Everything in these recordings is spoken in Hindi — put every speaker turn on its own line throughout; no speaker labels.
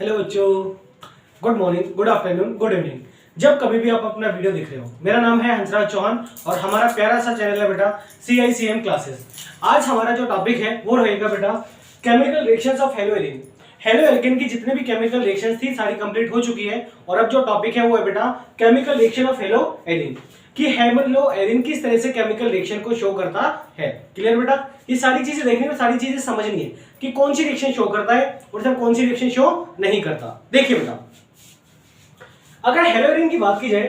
हेलो बच्चों, good morning, good afternoon, good evening. जब कभी भी आप अपना वीडियो देख रहे हो, मेरा नाम है हंसराज चौहान और हमारा प्यारा सा चैनल है बेटा CICM क्लासेस। आज हमारा जो टॉपिक है वो रहेगा बेटा chemical reactions of halo alkane. Halo alkane की जितने भी केमिकल रिएक्शंस थी सारी कंप्लीट हो चुकी है और अब जो टॉपिक है वो है बेटा chemical reaction of halo alkane कि हेलो एल्केन किस तरह से केमिकल रिएक्शन को शो करता है। क्लियर बेटा? ये सारी चीजें देखनी और सारी चीजें समझनी है कि कौन सी रिएक्शन शो करता है और जब कौन सी रिएक्शन शो नहीं करता। देखिए बेटा, अगर हेलो एल्केन की बात की जाए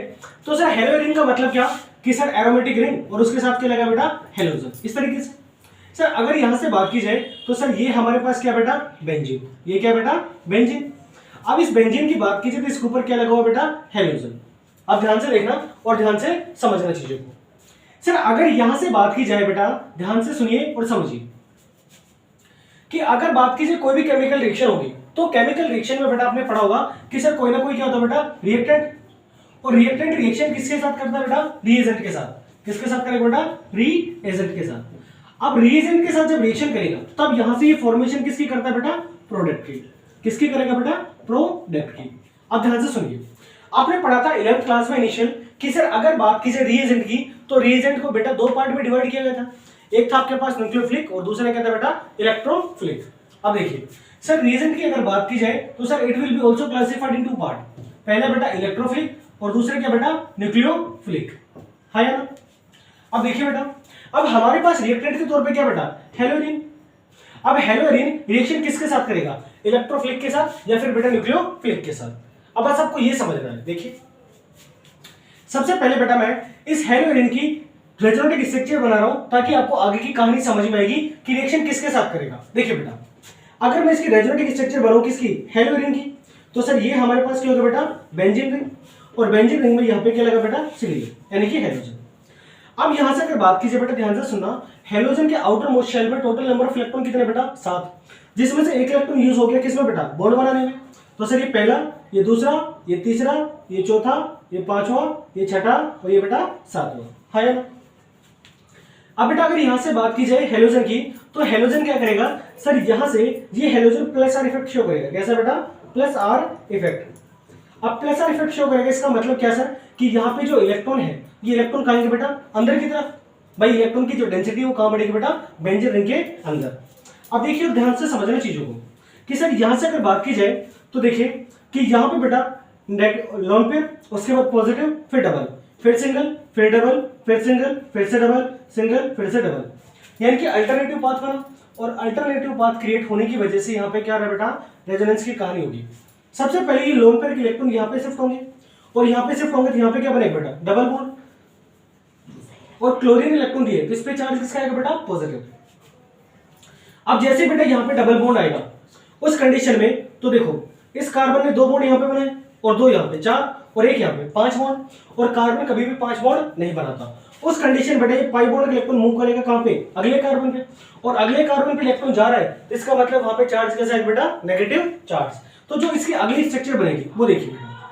तो सर हेलो एल्केन का मतलब क्या कि सर एरोमेटिक रिंग और उसके साथ क्या लगा बेटा हेलोजन, इस तरीके से। सर अगर यहां से बात की जाए तो सर ये हमारे पास क्या बेटा बेंजीन, ये क्या बेटा बेंजीन। अब इस बेंजीन की बात की जाए तो इसके ऊपर क्या लगा हुआ बेटा हेलोजन। अब ध्यान से देखना और ध्यान से समझना चीजों को। सर अगर यहां से बात की जाए बेटा, ध्यान से सुनिए और समझिए कि अगर बात की जाए कोई भी केमिकल रिएक्शन होगी तो केमिकल रिएक्शन में बेटा आपने पढ़ा होगा कि सर कोई ना कोई क्या होता है बेटा रिएक्टेंट, और रिएक्टेंट रिएक्शन किसके साथ करता है बेटा रिएजेंट के साथ। किसके साथ करेगा बेटा रिएजेंट के साथ। अब रिएजेंट के साथ जब रिएक्शन करेगा तब यहां से ये फॉर्मेशन किसकी करता है बेटा प्रोडक्ट की। किसकी करेगा बेटा प्रोडक्ट की। अब ध्यान से सुनिए, आपने पढ़ा था 11th क्लास में इनिशियल कि सर अगर बात की जाए रिएजेंट की तो रिएजेंट को बेटा दो पार्ट में डिवाइड किया गया था। एक था आपके पास न्यूक्लियोफिलिक और दूसरा क्या था बेटा इलेक्ट्रोफिलिक। अब देखिए सर रिएजेंट की अगर बात की जाए तो sir it will be also classified in two part. पहला बेटा इलेक्ट्रोफिलिक और दूसरा क्या बेटा न्यूक्लियोफिलिक, है ना। अब देखिए बेटा, अब हमारे पास रिएक्टेंट के तौर पे क्या बेटा हेलोरीन। अब हेलोरीन रिएक्शन किसके साथ करेगा इलेक्ट्रोफिलिक के साथ या फिर बेटा न्यूक्लियोफिलिक के साथ। अब बस आपको ये समझना है। देखिए सबसे पहले बेटा मैं इस हेलोरीन की रेजोनेटिक स्ट्रक्चर बना रहा हूं ताकि आपको आगे की कहानी समझ में आएगी कि रिएक्शन किसके साथ करेगा। देखिए बेटा, अगर मैं इसकी रेजोनेटिक स्ट्रक्चर बनाऊं किसकी हेलोरीन की तो सर ये हमारे पास क्या होगा बेटा बेंजीन रिंग और बेंजीन रिंग में यहां पे क्या लगा बेटा सिलिकॉन यानी कि हेलोजन। अब यहां से अगर बात कीजिए बेटा ध्यान से सुनना, हेलोजन के आउटर मोस्ट शेल में टोटल नंबर ऑफ इलेक्ट्रॉन कितने बेटा 7, जिसमें से एक इलेक्ट्रॉन यूज हो गया किसमें बेटा बॉन्ड बनाने में। तो सर ये पहला, ये दूसरा, ये तीसरा, ये चौथा, ये पांचवा, ये छठा और ये बेटा सातवां, है ना। अब बेटा अगर यहां से बात की जाए हेलोजन की तो हेलोजन क्या करेगा सर यहां से ये halogen plus are effect show करेगा। कैसा बेटा प्लस आर इफेक्ट। अब प्लस आर इफेक्ट शो करेगा इसका मतलब क्या सर कि यहाँ पे जो इलेक्ट्रॉन है ये इलेक्ट्रॉन कहां बेटा अंदर की तरफ। भाई इलेक्ट्रॉन की जो डेंसिटी है वो कहां बढ़ेगी बेटा बेंजीन रिंग के अंदर। अब देखिए ध्यान से समझना चीजों को कि सर यहां से अगर बात की जाए तो देखिए कि यहाँ पे बेटा लोन पेयर, उसके बाद पॉजिटिव, फिर डबल, फिर सिंगल, फिर डबल, फिर सिंगल, फिर से डबल, सिंगल, फिर से डबल, यानी कि अल्टरनेटिव पाथ बना। और अल्टरनेटिव पाथ क्रिएट होने की वजह से यहाँ पे क्या रहा बेटा रेजोनेंस की कहानी होगी। सबसे पहले ये लोन पेयर के इलेक्ट्रॉन यहाँ पे शिफ्ट होंगे और यहाँ पे शिफ्ट होंगे तो यहाँ पे क्या बनेगा बेटा डबल बॉन्ड, और क्लोरीन इलेक्ट्रॉन दिए तो इस पे चार्ज किसका आएगा बेटा पॉजिटिव। अब जैसे बेटा यहाँ पे डबल बॉन्ड आएगा उस कंडीशन में तो देखो इस कार्बन ने दो बॉन्ड यहाँ पे बनाए और दो यहाँ पे चार और एक यहाँ पे 5 बॉन्ड, और कार्बन कभी भी 5 बॉन्ड नहीं बनाता। उस कंडीशन बेटा ये पाई बॉन्ड इलेक्ट्रॉन मूव करेगा कहां पे अगले कार्बन पे, और अगले कार्बन पे इलेक्ट्रॉन जा रहा है इसका मतलब वहां पे चार्ज कैसा है बेटा नेगेटिव चार्ज। तो जो इसकी अगली स्ट्रक्चर बनेगी वो देखिए बेटा,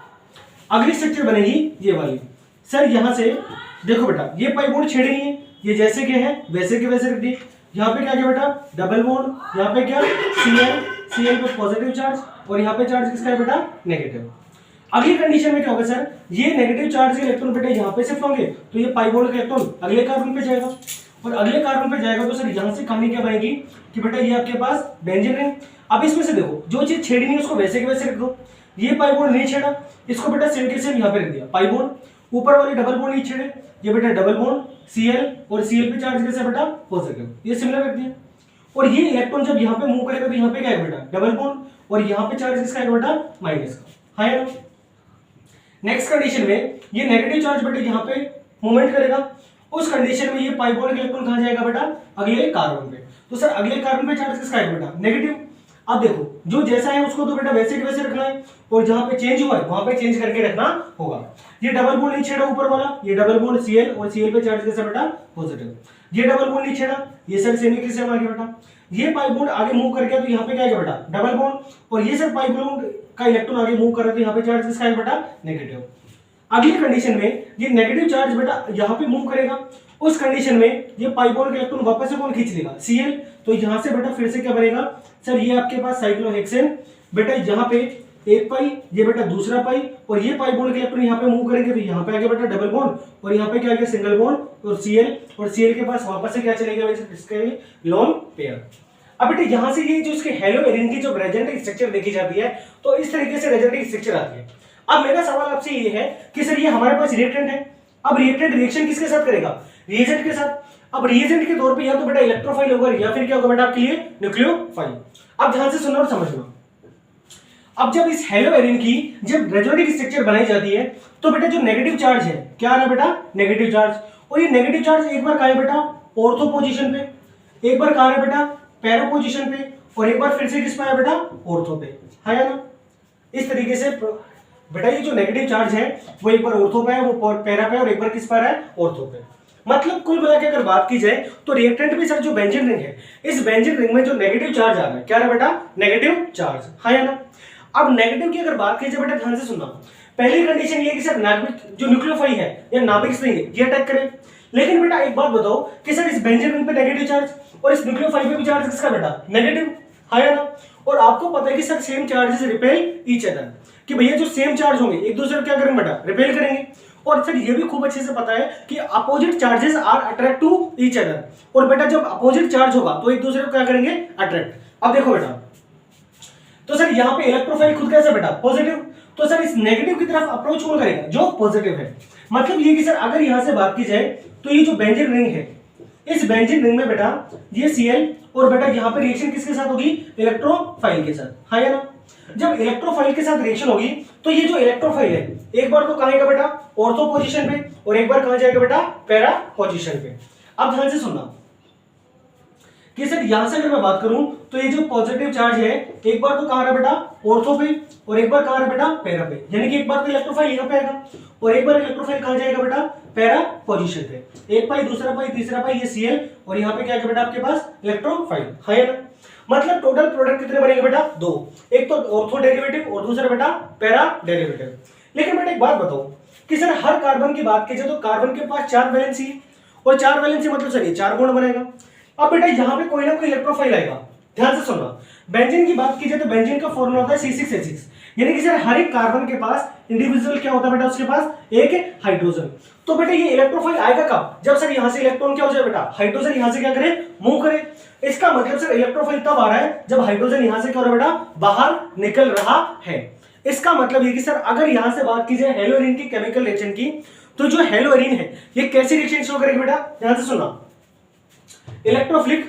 अगली स्ट्रक्चर बनेगी ये वाली। सर यहां से देखो बेटा ये पाई बॉन्ड छेड़े नहीं है, ये जैसे के हैं वैसे के वैसे रख दिए। यहाँ पे क्या किया बेटा डबल बॉन्ड, यहाँ पे क्या Cl पे पॉजिटिव चार्ज और यहाँ पे चार्ज किसका है बेटा नेगेटिव। अगली कंडीशन में क्या होगा सर ये नेगेटिव चार्ज के इलेक्ट्रॉन बेटा यहाँ पे शिफ्ट होंगे तो ये पाई बॉन्ड का इलेक्ट्रॉन अगले कार्बन पे जाएगा, और अगले कार्बन पे जाएगा तो सर यहाँ से कहानी क्या बनेगी कि बेटा ये आपके पास बेंजीन रिंग। अब इसमें से देखो जो चीज छेड़ी नहीं उसको वैसे के वैसे रख दो। ये पाई बॉन्ड नहीं छेड़ा इसको बेटा सेम के सेम यहाँ पे रख दिया पाई बॉन्ड, ऊपर वाले डबल बॉन्ड नहीं छेड़े ये बेटा डबल बॉन्ड Cl और Cl पे चार्ज कैसे बेटा पॉजिटिव, ये सिमिलर रख दिया। और ये इलेक्ट्रॉन जब यहाँ पे मूव करेगा तो यहाँ पे क्या है बेटा डबल बॉन्ड और यहाँ पे चार्ज किसका है बेटा माइनस का, है ना। नेक्स्ट कंडीशन में ये नेगेटिव चार्ज बेटा यहाँ पे मूवमेंट करेगा, उस कंडीशन में ये पाई बॉन्ड इलेक्ट्रॉन कहां जाएगा बेटा अगले कार्बन पे। तो सर अगले कार्बन पे चार्ज किसका है बेटा नेगेटिव। अब देखो जो जैसा है उसको तो बेटा वैसे के वैसे रखना है, और जहां पे चेंज हुआ है वहां पे चेंज करके रखना होगा। ये डबल बॉन्ड नहीं छेड़ा ऊपर वाला, ये डबल बॉन्ड Cl और Cl पे चार्ज कैसा बेटा पॉजिटिव। ये डबल बॉन्ड नहीं छेड़ा ये सर सेमी के सेम आ गया बेटा। ये पाई बॉन्ड आगे मूव करके तो यहाँ पे क्या आएगा बेटा डबल बॉन्ड, और ये सर पाई बॉन्ड का इलेक्ट्रॉन आगे मूव कर रहा है तो यहाँ पे चार्ज किसका है बेटा नेगेटिव। अगली कंडीशन में ये नेगेटिव चार्ज बेटा यहाँ पे मूव करेगा, उस कंडीशन में ये पाई बॉन्ड के इलेक्ट्रॉन वापस से कौन खींच लेगा Cl, तो यहाँ से बेटा फिर से क्या बनेगा सर ये आपके पास साइक्लोहेक्सेन बेटा यहाँ पे एक पाई, ये बेटा दूसरा पाई, और ये पाई बॉन्ड के इलेक्ट्रॉन यहाँ पे मूव करेंगे तो यहाँ पे आ गया बेटा डबल बॉन्ड, और यहाँ पे क्या आ गया सिंगल बॉन्ड और Cl, और Cl के पास वापस से क्या चलेगा इसके लोन पेयर। अब बेटा यहाँ से ये जो इसके हेलो एरिन की जो रेजोनेटिव स्ट्रक्चर देखी जाती है तो इस तरीके से रेजोनेटिव स्ट्रक्चर आती है। अब मेरा सवाल आपसे ये है कि सर ये हमारे पास रिएक्टेंट है, अब रिएक्टेंट रिएक्शन किसके साथ करेगा, रिएजेंट के साथ। अब रिएजेंट के तौर पे या तो बेटा इलेक्ट्रोफाइल होगा या फिर क्या होगा बेटा आपके लिए न्यूक्लियोफाइल। अब ध्यान से सुनना और समझना, अब जब इस हेलो एरिन की जब रेजोनेटिव स्ट्रक्चर बनाई जाती है तो बेटा जो नेगेटिव चार्ज है क्या आ रहा है बेटा नेगेटिव चार्ज, और ये नेगेटिव चार्ज एक बार कहां है बेटा ऑर्थो पोजीशन पे, एक बार कहां है बेटा पैरा पोजीशन पे, और एक बार फिर से किस पे आया बेटा ऑर्थो पे, है ना। इस तरीके से बेटा ये जो नेगेटिव चार्ज है वो एक बार ऑर्थो पे है, वो पैरा पे, और एक बार किस पर है ऑर्थो पे। मतलब कुल मिला के अगर बात की जाए तो रिएक्टेंट में सर जो बेंजीन रिंग है, इस बेंजीन रिंग में जो नेगेटिव चार्ज आ रहा है क्या रहा बेटा नेगेटिव चार्ज, है ना। अब नेगेटिव की अगर बात की जाए बेटा ध्यान से सुनना, पहली कंडीशन ये है कि सर नाभिक जो न्यूक्लियोफाइल है या नाभिक स्प्रिंग है ये अटैक करे। लेकिन बेटा एक बात बताओ कि सर इस बेंजीन रिंग पे नेगेटिव चार्ज और इस न्यूक्लियोफाइल पे भी चार्ज किसका बेटा नेगेटिव, है ना। और आपको पता है कि sir same charges repel each other, कि भैया जो सेम चार्ज होंगे एक दूसरे को क्या करेंगे बेटा रिपेल करेंगे। और सर ये भी खूब अच्छे से पता है कि opposite charges are attract to each other, और बेटा जब अपोजिट चार्ज होगा तो एक दूसरे को क्या करेंगे अट्रैक्ट। अब देखो बेटा तो सर यहाँ पे इलेक्ट्रोफाइल खुद कैसा बेटा पॉजिटिव, तो सर इस नेगेटिव की तरफ अप्रोच कौन करेगा जो पॉजिटिव है। मतलब ये कि सर अगर यहां से बात की जाए तो ये जो बेंजीन रिंग है, इस बेंजीन रिंग में बेटा ये Cl, और बेटा यहाँ पे रिएक्शन किसके साथ होगी इलेक्ट्रोफाइल के साथ, है ना। जब इलेक्ट्रोफाइल के साथ रिएक्शन होगी तो ये जो इलेक्ट्रोफाइल है एक बार तो कहां आएगा बेटा ऑर्थो पोजीशन पे, और एक बार कहां जाएगा बेटा पैरा पोजीशन पे। अब ध्यान से सुनना कि सर यहां से अगर मैं बात करूं तो ये जो पॉजिटिव चार्ज है एक बार तो कहां रहा बेटा ऑर्थो पे, और एक बार कहां रहा बेटा पैरा पे, यानी कि एक बार तो इलेक्ट्रोफाइल यहां पे आएगा और एक बार इलेक्ट्रोफाइल कहां जाएगा बेटा पैरा पोजीशन पे। एक पाई दूसरा पाई तीसरा पाई ये Cl, और यहाँ पे क्या है बेटा आपके पास इलेक्ट्रोफाइल, है ना। मतलब टोटल प्रोडक्ट कितने बनेंगे बेटा दो, एक तो ऑर्थो डेरिवेटिव और दूसरा बेटा पैरा डेरिवेटिव। लेकिन बेटा एक बात बताओ कि सर हर कार्बन की बात की जाए तो कार्बन के पास 4 वैलेंसी है, और 4 वैलेंसी मतलब सर ये 4 बॉन्ड बनेगा। अब बेटा यहाँ पे कोई ना कोई इलेक्ट्रोफाइल आएगा, ध्यान से सुनना। बेंजीन की बात की जाए तो बेंजीन का फॉर्मूला होता है C6H6, यानी कि सर हर एक कार्बन के पास इंडिविजुअल क्या होता है बेटा उसके पास एक हाइड्रोजन। तो बेटा ये इलेक्ट्रोफाइल आएगा कब, जब सर यहां से इलेक्ट्रॉन क्या हो जाए बेटा हाइड्रोजन यहां से क्या करे मूव करे। इसका मतलब सर इलेक्ट्रोफाइल तब आ रहा है जब हाइड्रोजन यहां से क्या हो रहा है बेटा बाहर निकल रहा है। इसका मतलब ये कि सर अगर यहां से बात की जाए हेलो एरिन की केमिकल रिएक्शन की, तो जो हेलो एरिन है ये कैसी रिएक्शन शो करेगी बेटा, ध्यान से सुनना, इलेक्ट्रोफिलिक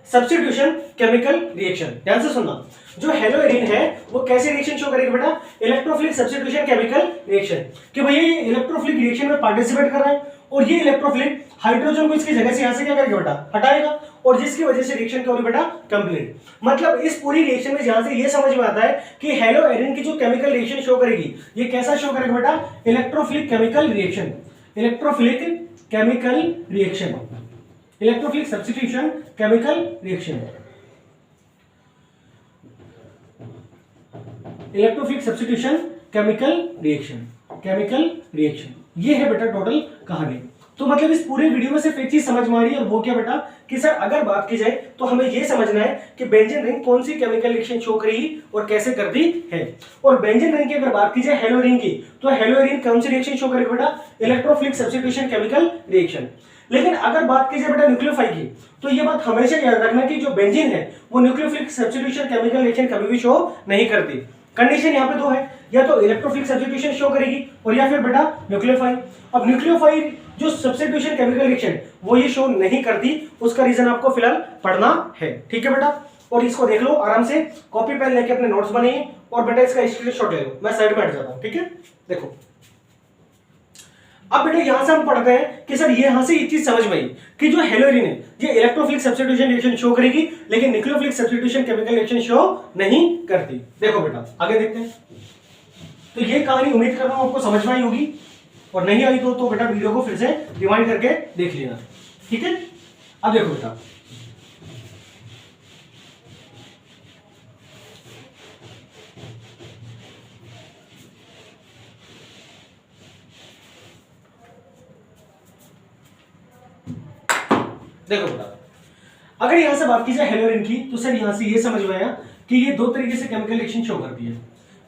सब्स्टिट्यूशन केमिकल रिएक्शन। ध्यान से सुनना, जो हेलो एरिन है वो कैसे रिएक्शन शो करेगी बेटा इलेक्ट्रोफिलिक सब्स्टिट्यूशन केमिकल रिएक्शन, कि भैया ये इलेक्ट्रोफिलिक रिएक्शन में पार्टिसिपेट कर रहा है और ये इलेक्ट्रोफिलिक हाइड्रोजन को इसकी जगह से यहां से क्या करेगा बेटा हटाएगा, और जिसकी वजह से रिएक्शन क्या होगी बेटा कंप्लीट। मतलब इस पूरी रिएक्शन में जहां से ये समझ में आता है कि हेलो एरिन की जो केमिकल रिएक्शन शो करेगी ये कैसा शो करेगा बेटा electrophilic chemical reaction, electrophilic chemical reaction, electrophilic substitution chemical reaction, electrophilic substitution chemical reaction, chemical reaction. ये है बेटा टोटल कहानी। तो मतलब इस पूरे वीडियो में सिर्फ एक चीज समझ में आ रही है, और वो क्या बेटा कि सर अगर बात की जाए तो हमें ये समझना है कि बेंजीन रिंग कौन सी केमिकल रिएक्शन शो करेगी और कैसे करती है। और बेंजीन रिंग की अगर बात की जाए हेलो एरिन की, तो हेलो एरिन कौन सी रिएक्शन शो करेगी बेटा इलेक्ट्रोफिलिक सब्स्टिट्यूशन केमिकल रिएक्शन। लेकिन अगर बात की जाए बेटा न्यूक्लियोफाइल की, तो ये बात हमेशा याद रखना कि जो बेंजीन है वो न्यूक्लियोफिलिक सब्स्टिट्यूशन केमिकल रिएक्शन कभी भी शो नहीं करती। कंडीशन यहाँ पे दो है, या तो इलेक्ट्रोफिलिक सब्स्टिट्यूशन शो करेगी और या फिर बेटा न्यूक्लियोफाइल। अब न्यूक्लियोफाइल जो सब्स्टिट्यूशन केमिकल रिएक्शन वो ये शो नहीं करती, उसका रीजन आपको फिलहाल पढ़ना है, ठीक है बेटा। और इसको देख लो आराम से, कॉपी पेन लेके अपने नोट्स बनाइए और बेटा इसका स्क्रीनशॉट ले लो, मैं साइड में हट जाता हूँ, ठीक है। देखो अब बेटा यहां से हम पढ़ते हैं कि सर ये यहां से एक चीज समझ में आई कि जो हेलो एरिन है ये इलेक्ट्रोफिलिक सब्स्टिट्यूशन रिएक्शन शो करेगी लेकिन nucleophilic substitution chemical reaction show नहीं करती। देखो बेटा आगे देखते हैं। तो ये कहानी उम्मीद कर रहा हूं आपको समझ में आई होगी, और नहीं आई तो बेटा वीडियो को फिर से रिवाइंड करके देख लेना, ठीक है। अब देखो बेटा देखो बेटा अगर यहां से बात की जाए हेलो एरिन की, तो सर यहां से ये समझ में आया कि ये दो तरीके से केमिकल रिएक्शन शो करती है।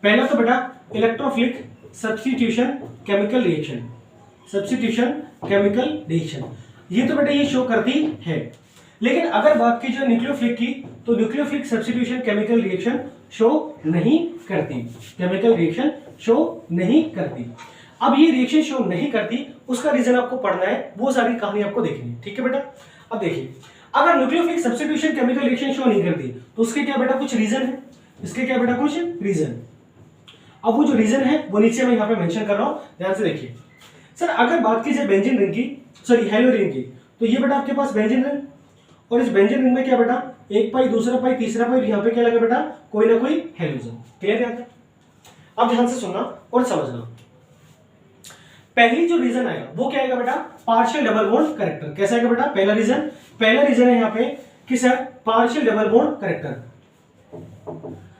पहला तो बेटा electrophilic substitution chemical reaction, substitution chemical reaction, ये तो बेटा ये शो करती है। लेकिन अगर बात की जाए न्यूक्लियोफिलिक की, तो nucleophilic substitution chemical reaction show नहीं करती, केमिकल रिएक्शन शो नहीं करती। अब ये रिएक्शन शो नहीं करती, उसका रीजन आपको पढ़ना है, वो सारी कहानी आपको देखनी है, ठीक है बेटा। अब देखिए, अगर nucleophilic substitution chemical reaction show नहीं करती तो उसके क्या बेटा कुछ रीजन है, इसके क्या बेटा कुछ रीजन। अब वो जो रीजन है वो नीचे मैं यहाँ पे मेंशन कर रहा हूँ, ध्यान से देखिए। सर अगर बात की जाए बेंजीन रिंग की, सॉरी हेलोरिन की, तो ये बेटा आपके पास बेंजीन रिंग, और इस बेंजीन रिंग में क्या बेटा एक पाई, दूसरा पाई, तीसरा पाई, यहाँ पे क्या लगा बेटा कोई ना कोई हेलोजन। क्लियर है? अब ध्यान से सुनना और समझना। पहली जो रीजन आएगा वो क्या आएगा बेटा, पार्शियल डबल बॉन्ड कैरेक्टर। कैसा आएगा बेटा, पहला रीजन है यहाँ पे कि sir partial double bond character,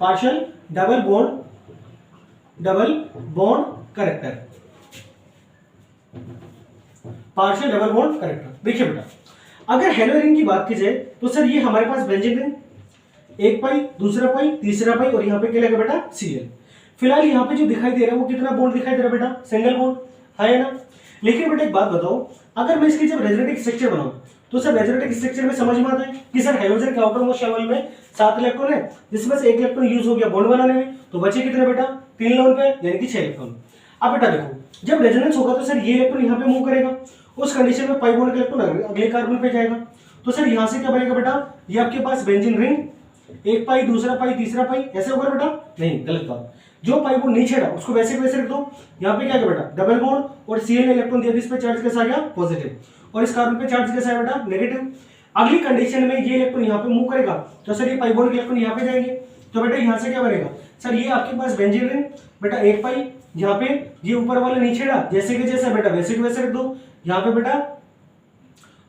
partial double bond character, partial double bond character. देखिए बेटा, अगर हेलोरिन की बात की जाए तो सर ये हमारे पास बेंजीन रिंग, एक पाई, दूसरा पाई, तीसरा पाई, और यहाँ पे क्या लगा बेटा Cl। फिलहाल यहाँ पे जो दिखाई दे रहा है वो कितना बॉन्ड दिखाई दे रहा है बेटा, सिंगल बॉन्ड है ना। लेकिन बेटा एक बात बताओ, अगर मैं इसकी जब रेजोनेटिक स्ट्रक्चर बनाऊं तो सर रेजोनेटिक स्ट्रक्चर में समझ में आता है कि सर हाइड्रोजन के आउटर मोस्ट शेल में 7 इलेक्ट्रॉन है, जिसमें से 1 इलेक्ट्रॉन यूज हो गया बॉन्ड बनाने में, तो बचे कितने बेटा 3 लोन पे, यानी कि 6 इलेक्ट्रॉन। अब बेटा देखो, जब रेजोनेंस होगा तो सर ये इलेक्ट्रॉन यहाँ पे मूव करेगा, उस कंडीशन में पाई बॉन्ड का इलेक्ट्रॉन अगले कार्बन पे जाएगा, तो सर यहाँ से क्या बनेगा बेटा, ये आपके पास बेंजीन रिंग, एक पाई, दूसरा पाई, तीसरा पाई, ऐसे होगा बेटा, नहीं गलत बात। जो पाई बॉन्ड नीचे रहा उसको वैसे वैसे रख दो, यहाँ पे क्या है बेटा डबल बॉन्ड, और Cl ने इलेक्ट्रॉन दिया, इस पे चार्ज कैसा आ गया पॉजिटिव, और इस कार्बन पे चार्ज कैसा है बेटा नेगेटिव। अगली कंडीशन में ये इलेक्ट्रॉन यहाँ पे मूव करेगा, तो सर ये पाई बॉन्ड के इलेक्ट्रॉन यहाँ पे जाएंगे, तो बेटा यहाँ से क्या बनेगा, सर ये आपके पास बेंजीन रिंग बेटा, एक पाई, यहाँ पे ये ऊपर वाला नीचे रहा जैसे कि जैसा बेटा वैसे के वैसे रख दो यहाँ पे बेटा,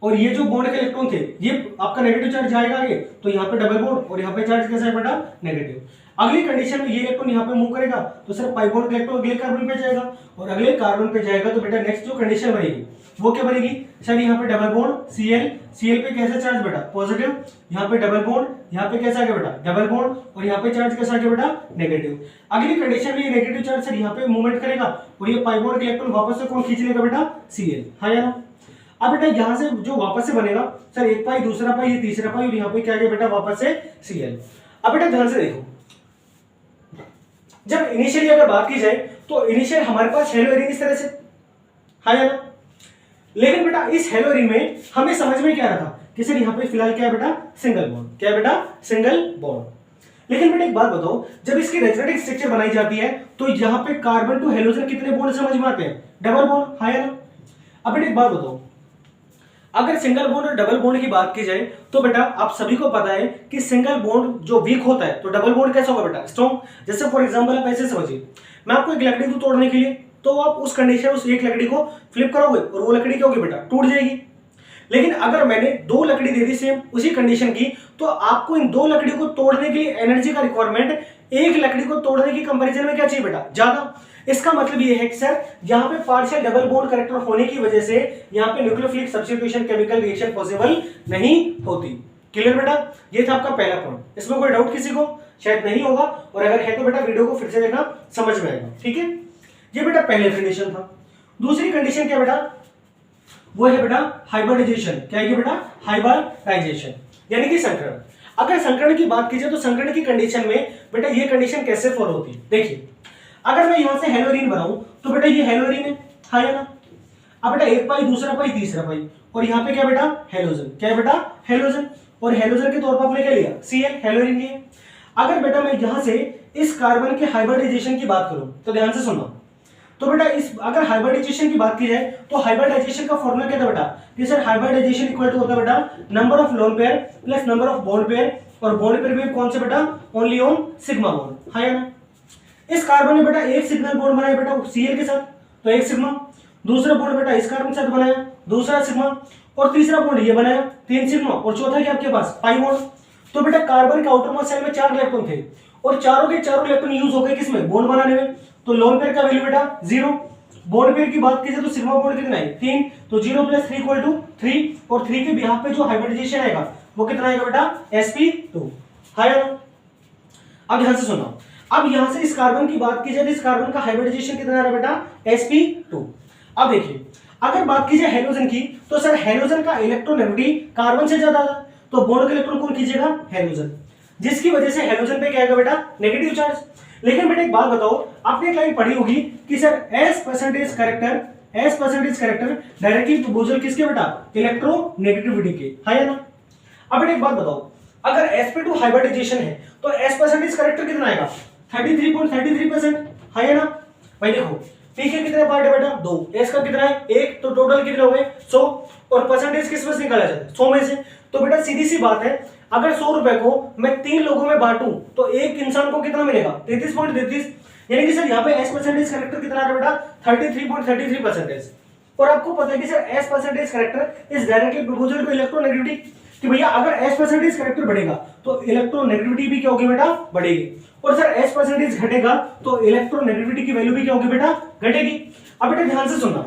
और ये जो बॉन्ड के इलेक्ट्रॉन थे ये आपका नेगेटिव चार्ज जाएगा आगे, तो यहाँ पे डबल बॉन्ड, और यहाँ पे चार्ज कैसा है बेटा नेगेटिव। अगली कंडीशन में ये इलेक्ट्रॉन यहाँ पे मूव करेगा, तो सर पाई बॉन्ड का इलेक्ट्रॉन अगले कार्बन पे जाएगा, और अगले कार्बन पे जाएगा तो बेटा नेक्स्ट जो कंडीशन बनेगी वो क्या बनेगी, सर यहाँ पे डबल बॉन्ड Cl पे कैसा चार्ज बेटा पॉजिटिव, यहाँ पे डबल बॉन्ड, यहाँ पे कैसा आ गया बेटा डबल बॉन्ड, और यहाँ पे चार्ज कैसा आ गया बेटा नेगेटिव। अगली कंडीशन में ये नेगेटिव चार्ज सर यहाँ पे मूवमेंट करेगा, और ये पाई बॉन्ड के इलेक्ट्रॉन वापस से कौन खींच लेगा बेटा Cl, हाँ या ना। अब बेटा यहाँ से जो वापस से बनेगा सर एक पाई, दूसरा पाई, ये तीसरा पाई, और यहाँ पे क्या गया बेटा वापस से Cl। अब बेटा ध्यान से देखो, जब इनिशियली अगर बात की जाए तो इनिशियल हमारे पास हेलोरिन इस तरह से, हाँ या ना। लेकिन बेटा इस हेलोरिन में हमें समझ में क्या रहा था कि सर यहाँ पे फिलहाल क्या है बेटा सिंगल बॉन्ड, क्या है बेटा सिंगल बॉन्ड। लेकिन बेटा एक बात बताओ, जब इसकी रेजोनेटिक स्ट्रक्चर बनाई जाती है तो यहाँ पे कार्बन टू हेलोजन कितने बॉन्ड समझ में आते हैं, डबल बॉन्ड, हाँ या ना। अब बेटा एक बात बताओ, अगर सिंगल बॉन्ड और डबल बॉन्ड की बात की जाए तो बेटा आप सभी को पता है कि सिंगल बॉन्ड जो वीक होता है तो डबल बॉन्ड कैसा होगा बेटा स्ट्रॉन्ग। जैसे फॉर एग्जांपल आप ऐसे समझिए, मैं आपको एक लकड़ी दूं तोड़ने के लिए, तो आप उस कंडीशन उस एक लकड़ी को फ्लिप करोगे और वो लकड़ी क्या होगी बेटा टूट जाएगी। लेकिन अगर मैंने 2 लकड़ी दे दी सेम उसी कंडीशन की, तो आपको इन 2 लकड़ी को तोड़ने के लिए एनर्जी का रिक्वायरमेंट एक लकड़ी को तोड़ने की कंपैरिजन में क्या चाहिए बेटा ज्यादा। इसका मतलब ये है कि सर यहाँ पे पार्शियल डबल बॉन्ड कैरेक्टर होने की वजह से यहाँ पे nucleophilic substitution chemical reaction possible नहीं होती। क्लियर बेटा, ये था आपका पहला पॉइंट। इसमें कोई डाउट किसी को शायद नहीं होगा, और अगर है तो बेटा वीडियो को फिर से देखना, समझ में आएगा। ठीक है, ये बेटा पहले कंडीशन था। दूसरी कंडीशन क्या बेटा, वो है बेटा हाइब्रिडाइजेशन। क्या है बेटा हाइब्रिडाइजेशन, यानी कि संकरण। अगर संकरण की बात की जाए तो संकरण की कंडीशन में बेटा ये कंडीशन कैसे फॉलो होती है, देखिए अगर मैं यहां से हेलोरिन बनाऊं तो बेटा ये हेलोरिन है, हाँ या ना। अब बेटा एक पाई, दूसरा पाई, तीसरा पाई, और यहाँ पे क्या बेटा हेलोजन, क्या है बेटा हेलोजन, और हेलोजन के तौर पर आपने क्या लिया Cl, हेलोरिन लिया। अगर बेटा मैं यहां से इस कार्बन के हाइब्रिडाइजेशन की बात करूं तो ध्यान से सुनना, तो बेटा इस अगर हाइब्रिडाइजेशन की बात की जाए तो हाइब्रिडाइजेशन का फॉर्मूला क्या था बेटा कि सर हाइब्रिडाइजेशन इक्वल टू होता है बेटा number of lone pair plus number of bond pair, और बॉन्ड पेयर भी कौन से बेटा ओनली ऑन सिग्मा बॉन्ड, हाँ या ना। इस कार्बन ने बेटा एक सिग्नल बॉन्ड बनाया बेटा Cl के साथ, तो एक सिग्मा, दूसरा बॉन्ड बेटा इस कार्बन के साथ बनाया दूसरा सिग्मा, और तीसरा बॉन्ड ये बनाया 3 सिग्मा, और चौथा क्या आपके पास पाई बॉन्ड। तो बेटा कार्बन के आउटर मोस्ट शेल में 4 इलेक्ट्रॉन थे, और चारों के चारों इलेक्ट्रॉन यूज हो गए किसमें बॉन्ड बनाने में, तो लोन पेयर का वैल्यू बेटा 0। बॉन्ड पेयर की बात की जाए तो सिग्मा बॉन्ड कितना है 3, तो 0 + 3 = 3, और 3 के बिहाफ पे जो हाइब्रिडाइजेशन आएगा वो कितना आएगा बेटा sp2, हाँ या ना। अब ध्यान से सुनो, अब यहां से इस कार्बन की बात की जाए तो इस कार्बन का हाइब्रिडाइजेशन कितना आ रहा है बेटा sp2। अब देखिए अगर बात की जाए हेलोजन की तो सर हेलोजन का इलेक्ट्रोनेगेटिविटी कार्बन से ज्यादा है, तो बॉन्ड का इलेक्ट्रॉन कौन खींचेगा? हेलोजन, जिसकी वजह से हेलोजन पे क्या आएगा बेटा? Negative charge. लेकिन बेटा एक बात बताओ, आपने एक लाइन पढ़ी होगी कि sir s percentage character directly proportional किसके बेटा? इलेक्ट्रोनेगेटिविटी के, है या ना? अब बेटा एक बात बताओ, अगर sp2 हाइब्रिडाइजेशन है तो s परसेंटेज कैरेक्टर कितना आएगा? 33.33%, है या ना? भाई देखो p के कितने पार्ट है बेटा? 2, s का कितना है? 1, तो टोटल कितने हो गए? 100, और परसेंटेज किस में से निकाला जाता है? 100 में से। तो बेटा सीधी सी बात है, अगर 100 रुपए को मैं 3 लोगों में बांटूं तो एक इंसान को कितना मिलेगा? 33.33, यानी कि सर यहाँ पे s परसेंटेज कैरेक्टर कितना आ रहा है बेटा? 33.33%। और आपको पता है कि sir s percentage character is directly proportional to electronegativity, कि भैया अगर s परसेंटेज कैरेक्टर बढ़ेगा तो इलेक्ट्रोनेगेटिविटी भी क्या होगी बेटा? बढ़ेगी। और सर s परसेंटेज घटेगा तो इलेक्ट्रोनेगेटिविटी की वैल्यू भी क्या होगी बेटा? घटेगी। अब बेटा ध्यान से सुनना,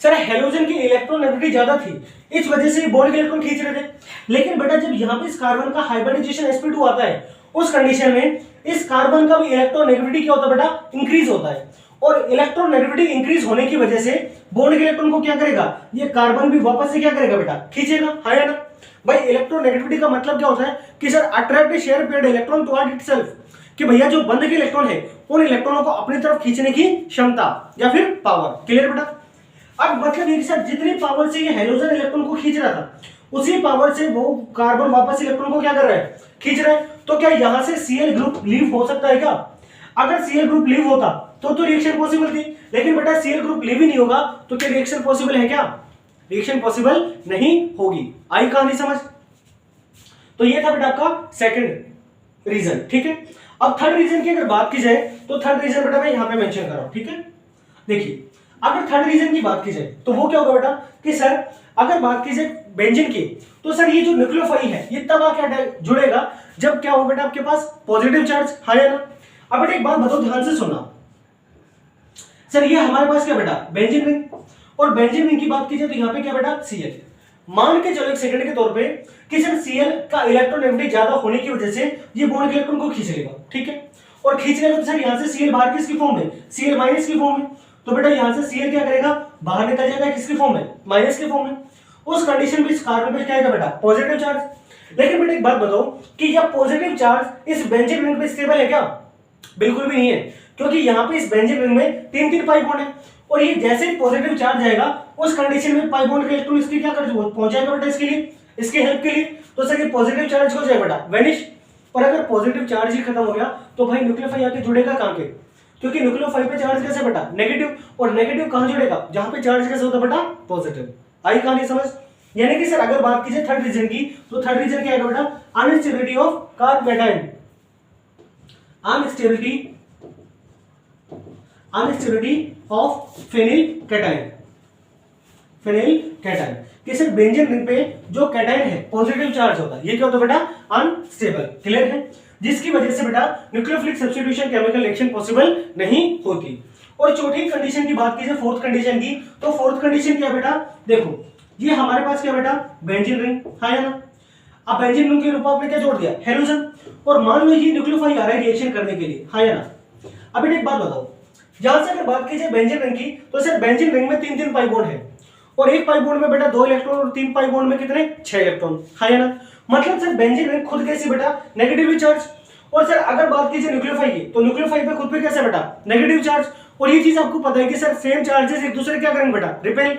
सर हेलोजन की इलेक्ट्रोनेगेटिविटी ज्यादा थी, इस वजह से बॉन्ड के इलेक्ट्रॉन खींच रहे थे। लेकिन बेटा जब यहाँ पे इस कार्बन का हाइब्रिडाइजेशन sp2 आता है, उस कंडीशन में इस कार्बन का भी इलेक्ट्रोनेगेटिविटी क्या होता है बेटा? इंक्रीज होता है। और इलेक्ट्रोनेगेटिविटी इंक्रीज होने की वजह से बॉन्ड के इलेक्ट्रॉन को क्या करेगा? ये कार्बन भी वापस से क्या करेगा बेटा? खींचेगा, है या ना? भाई इलेक्ट्रोनेगेटिविटी का मतलब क्या होता है कि sir attract share paired electron toward itself, कि भैया जो बंद के इलेक्ट्रॉन है उन इलेक्ट्रॉनों को अपनी तरफ खींचने की क्षमता या फिर पावर। क्लियर बेटा? अब मतलब ये सर जितनी पावर से ये हेलोजन इलेक्ट्रॉन को खींच रहा था, उसी पावर से वो कार्बन वापस इलेक्ट्रॉन को क्या कर रहा है? खींच रहा है। तो क्या यहां से Cl ग्रुप लीव हो सकता है क्या? अगर Cl ग्रुप लीव होता तो रिएक्शन पॉसिबल थी, लेकिन बेटा Cl ग्रुप लीव ही नहीं होगा तो क्या रिएक्शन पॉसिबल है क्या? रिएक्शन पॉसिबल नहीं होगी। आई कहानी समझ? तो ये था बेटा आपका सेकंड रीजन, ठीक है। अब थर्ड रीजन की अगर बात की जाए तो थर्ड रीजन बेटा मैं यहां पे मेंशन कर रहा हूं, ठीक है। देखिए अगर थर्ड रीजन की बात की जाए तो वो क्या होगा बेटा कि सर अगर बात की जाए बेंजीन की, तो सर ये जो न्यूक्लियोफाइल है ये तब आके जुड़ेगा जब क्या हो बेटा आपके पास? पॉजिटिव चार्ज, है ना? अब बेटा एक बात बताओ, ध्यान से सुनना, सर ये हमारे पास क्या बेटा? बेंजीन रिंग, और बेंजीन रिंग की बात की जाए तो यहाँ पे क्या बेटा? Cl। मान के चलो एक सेकंड के तौर पे कि सर Cl का इलेक्ट्रोनेगेटिविटी ज्यादा होने की वजह से ये बॉन्ड के इलेक्ट्रॉन को खींच लेगा, ठीक है। और खींचने में तो सर यहाँ से Cl बाहर किसकी फॉर्म में? Cl माइनस की फॉर्म में। तो बेटा यहाँ से Cl क्या करेगा? बाहर निकल जाएगा, किसकी फॉर्म में? माइनस की फॉर्म में। उस कंडीशन में इस कार्बन पे क्या आएगा बेटा? Positive charge. लेकिन बेटा एक बात बताओ कि यह पॉजिटिव चार्ज इस बेंजीन रिंग पे स्टेबल है क्या? बिल्कुल भी नहीं है, क्योंकि यहाँ पे इस बेंजीन रिंग में 3-3 पाई बॉन्ड है, और ये जैसे ही पॉजिटिव चार्ज आएगा उस कंडीशन में पाई बॉन्ड के इलेक्ट्रॉन इसके क्या कर पहुंचाएगा बेटा? इसके लिए, इसके हेल्प के लिए। तो सर ये पॉजिटिव चार्ज हो जाएगा बेटा वेनिश। और अगर पॉजिटिव चार्ज ही खत्म हो गया तो भाई न्यूक्लियोफाइल आके जुड़ेगा कहां पे? क्योंकि न्यूक्लियोफाइल पे चार्ज कैसे बेटा? नेगेटिव, और नेगेटिव कहां जुड़ेगा? जहां पे चार्ज कैसे होता है बेटा? पॉजिटिव। आई कहानी समझ? यानी कि सर अगर बात कीजिए थर्ड रीजन की, तो थर्ड रीजन क्या है बेटा? Instability of carbocation, instability of phenyl cation, कि सर बेंजीन रिंग पे जो कैटाइन है पॉजिटिव चार्ज होता है, ये क्या होता है बेटा? अनस्टेबल। क्लियर है? जिसकी वजह से बेटा nucleophilic substitution chemical reaction possible नहीं होती। और चौथी कंडीशन की बात कीजिए, फोर्थ कंडीशन की, तो फोर्थ कंडीशन क्या है बेटा? देखो ये हमारे पास क्या बेटा? बेंजीन रिंग, है ना? अब बेंजीन रिंग के रूप में क्या जोड़ दिया? हेलोजन। और मान लो ये न्यूक्लियोफाइल आ रहा है रिएक्शन करने के लिए, है ना? अब एक बात बताओ, यहां से अगर बात कीजिए बेंजीन रिंग की, तो सर बेंजीन रिंग में 3-3 पाई बॉन्ड है, और एक पाई बॉन्ड में बेटा 2 इलेक्ट्रॉन, और 3 पाई बॉन्ड में कितने? 6 इलेक्ट्रॉन, है ना? मतलब सर बेंजीन रिंग खुद कैसी बेटा? Negatively charge. और सर अगर बात कीजिए न्यूक्लियोफाइल की, तो न्यूक्लियोफाइल पे खुद पे कैसे बेटा? Negative charge. और ये चीज आपको पता है कि सर सेम चार्जेस एक दूसरे क्या करेंगे बेटा? रिपेल।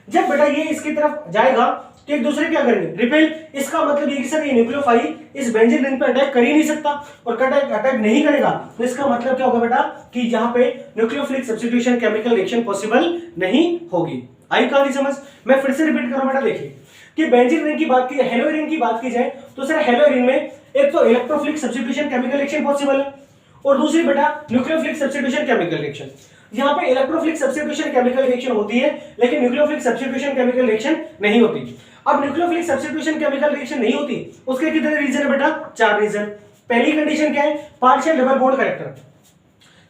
जब बेटा ये इसकी तरफ जाएगा तो एक दूसरे क्या करेंगे? रिपेल। इसका मतलब ये कि सर ये न्यूक्लियोफाइल इस बेंजीन रिंग पे अटैक कर ही नहीं सकता, और अटैक नहीं करेगा तो इसका मतलब क्या होगा बेटा? कि यहाँ पे nucleophilic substitution chemical reaction possible नहीं होगी। आई कहानी समझ? मैं फिर से रिपीट करूं बेटा, देखिए कि बेंजीन रिंग की बात की, हेलो रिंग की बात की जाए तो सर हेलो रिंग में एक तो electrophilic substitution chemical reaction possible है, और दूसरी बेटा न्यूक्लियोफिलिक सब्स्टिट्यूशन केमिकल रिएक्शन। यहाँ पे इलेक्ट्रोफिलिक सब्स्टिट्यूशन केमिकल रिएक्शन होती है, लेकिन न्यूक्लियोफिलिक सब्स्टिट्यूशन केमिकल रिएक्शन नहीं होती। अब न्यूक्लियोफिलिक सब्स्टिट्यूशन केमिकल रिएक्शन नहीं होती, उसके कितने रीजन है बेटा? 4 रीजन। पहली कंडीशन क्या है? पार्शियल डबल बॉन्ड कैरेक्टर,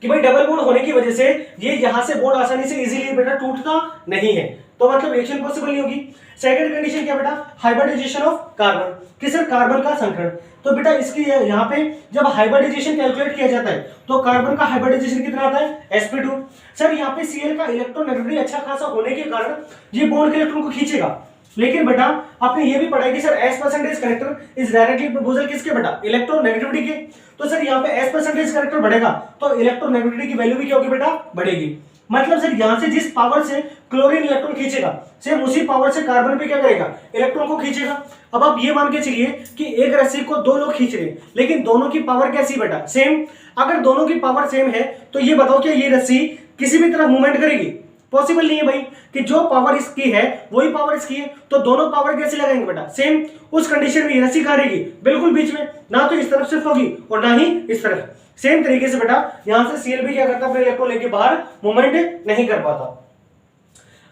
कि भाई डबल बॉन्ड होने की वजह से ये यहां से बॉन्ड आसानी से इजीली बेटा टूटता नहीं है। तो मतलब रिएक्शन पॉसिबल नहीं होगी। सेकंड कंडीशन क्या बेटा, हाइब्रिडाइजेशन ऑफ कार्बन, कि सर कार्बन का संकरण। तो बेटा इसकी यहाँ पे जब हाइब्रिडाइजेशन कैलकुलेट किया जाता है तो कार्बन का हाइब्रिडाइजेशन कितना आता है, sp2। सर यहाँ पे Cl का इलेक्ट्रोनेगेटिविटी अच्छा खासा होने के कारण ये बॉन्ड के इलेक्ट्रॉन को खींचेगा, लेकिन बेटा आपने ये भी पढ़ा है कि sir s percentage character is directly proportional किसके बेटा, इलेक्ट्रोनेगेटिविटी के। तो सर यहाँ पे s परसेंटेज करेक्टर बढ़ेगा तो इलेक्ट्रोनेगेटिविटी की वैल्यू भी क्या होगी बेटा, बढ़ेगी। मतलब सर यहाँ से जिस पावर से क्लोरीन इलेक्ट्रॉन खींचेगा सेम उसी पावर से कार्बन भी क्या करेगा, इलेक्ट्रॉन को खींचेगा। अब आप ये मान के चलिए कि एक रस्सी को दो लोग खींच रहे हैं लेकिन दोनों की पावर कैसी बेटा, सेम। अगर दोनों की पावर सेम है तो ये बताओ क्या ये रस्सी किसी भी तरफ मूवमेंट करेगी, पॉसिबल नहीं है भाई, कि जो पावर इसकी है वही पावर इसकी है, तो दोनों पावर कैसे लगाएंगे बेटा, सेम। उस कंडीशन में ये रस्सी कहाँ रहेगी, बिल्कुल बीच में, ना तो इस तरफ शिफ्ट होगी और ना ही इस तरफ। सेम तरीके से बेटा यहां से Cl भी क्या करता है, अपने इलेक्ट्रॉन लेके बाहर मूवमेंट नहीं कर पाता।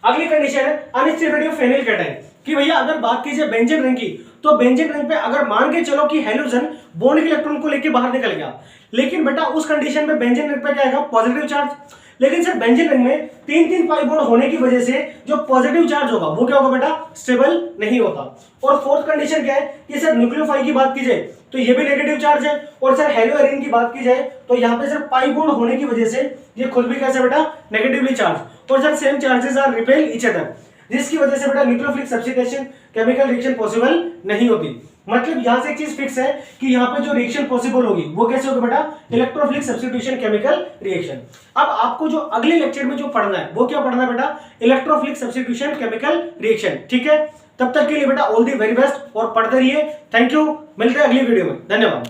अगली कंडीशन है अनस्टेबिलिटी ऑफ फेनिल कैटायन, कि भैया अगर बात कीजिए बेंजीन रिंग की, तो बेंजीन रिंग पे अगर मान के चलो कि हैलोजन बॉन्ड के इलेक्ट्रॉन को लेके बाहर निकल गया, लेकिन बेटा उस कंडीशन में बेंजीन रिंग पे क्या आएगा, पॉजिटिव चार्ज। लेकिन सर बेंजीन रिंग में तीन तीन पाई बॉन्ड होने की वजह से जो पॉजिटिव चार्ज होगा वो क्या होगा बेटा, स्टेबल नहीं होता। और फोर्थ कंडीशन क्या है कि सर न्यूक्लियोफाइल की बात की जाए तो ये भी नेगेटिव चार्ज है, और सर हेलोएरिन की बात की जाए तो यहाँ पे सर पाई बॉन्ड होने की वजह से ये खुद भी कैसे बेटा, नेगेटिवली चार्ज, और sir same charges are repel each other, जिसकी वजह से बेटा nucleophilic substitution chemical reaction possible नहीं होती। मतलब यहां से एक चीज फिक्स है कि यहाँ पे जो रिएक्शन पॉसिबल होगी वो कैसे होगी बेटा, इलेक्ट्रोफिलिक सब्स्टिट्यूशन केमिकल रिएक्शन। अब आपको जो अगले लेक्चर में जो पढ़ना है वो क्या पढ़ना है बेटा, इलेक्ट्रोफिलिक सब्स्टिट्यूशन केमिकल रिएक्शन, ठीक है। तब तक के लिए बेटा ऑल दी वेरी बेस्ट और पढ़ते रहिए। थैंक यू, मिलते हैं अगली वीडियो में, धन्यवाद।